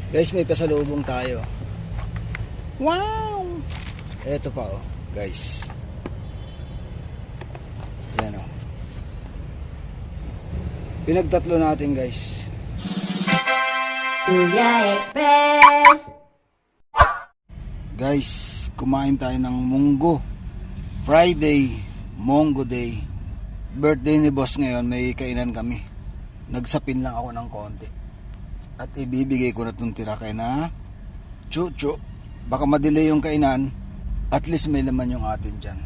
Guys, may pasalubong tayo. Wow! Eto pa oh, guys. Yan oh. Pinagtatlo natin guys. Kuya Express! Guys, kumain tayo ng munggo. Friday, Monggo Day. Birthday ni boss ngayon, may kainan kami. Nagsapin lang ako ng konti. At ibibigay ko na itong tira kay na Chucho. Baka madelay yung kainan, at least may laman yung atin dyan.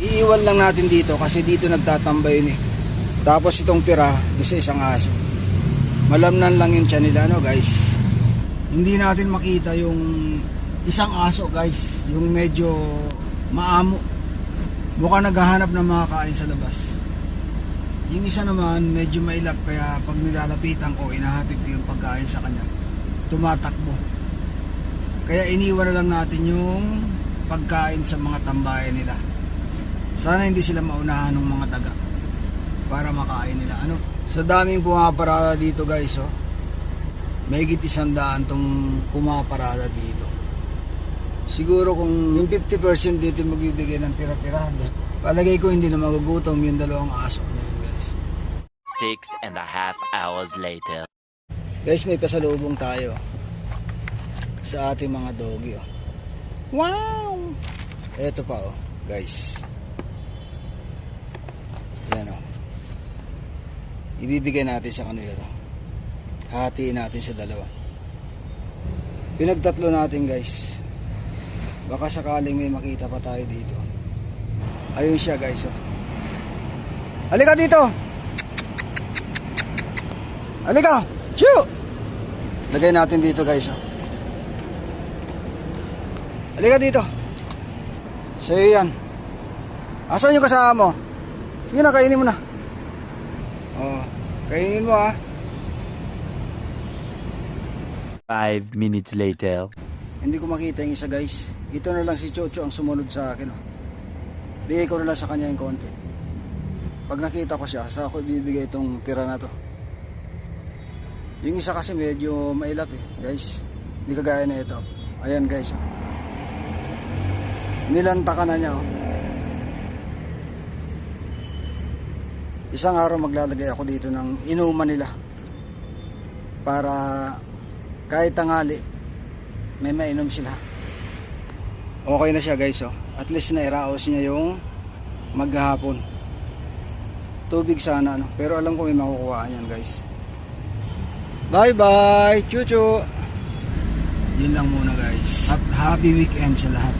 Iiwan lang natin dito kasi dito nagtatambay yun eh. Tapos itong tira doon sa isang aso. Malamnan lang yung tiyan nila, no guys. Hindi natin makita yung isang aso guys, yung medyo maamo. Mukhang naghahanap ng mga kain sa labas. Yung isa naman medyo mailap, kaya pag nilalapitan ko, inahatid ko yung pagkain sa kanya, tumatakbo. Kaya iniwan na lang natin yung pagkain sa mga tambayan nila. Sana hindi sila maunahan ng mga daga para makain nila. Ano? Sa daming pumaparada dito guys, oh. May higit 100 tong pumaparada dito. Siguro kung yung 50% dito magbibigay ng tira-tira, palagay ko hindi na magugutom yung dalawang aso na yun guys. 6.5 hours later. Guys, may pasalubong tayo sa ating mga doggy oh. Wow! Eto pa oh, guys. Yan oh. Ibibigay natin sa kanila to. Hatiin natin sa dalawa. Pinagtatlo natin guys. Baka sakaling may makita pa tayo dito. Ayun siya guys oh. Halika dito! Halika! Shoo! Lagay natin dito guys oh. Halika dito. Sa'yo yan. Asan yung kasama mo? Sige na, kainin mo na. Oh, kainin mo ah. 5 minutes later. Hindi ko makita yung isa guys. Ito na lang si Chocho ang sumunod sa akin oh. Bigay ko na lang sa kanya yung konti. Pag nakita ko siya, sa ako ibibigay itong tira na to. Yung isa kasi medyo mailap eh guys. Hindi kagaya na ito. Ayan guys oh. Nilanta na niya oh. Isang araw maglalagay ako dito ng inuman nila para kahit tanghali may mainom sila. Okay na siya guys oh. At least nairaos niya yung maghapon. Tubig sana no, pero alam ko may makukuhaan yan guys. Bye bye Chuchu. Yun lang muna guys. Happy weekend sa lahat.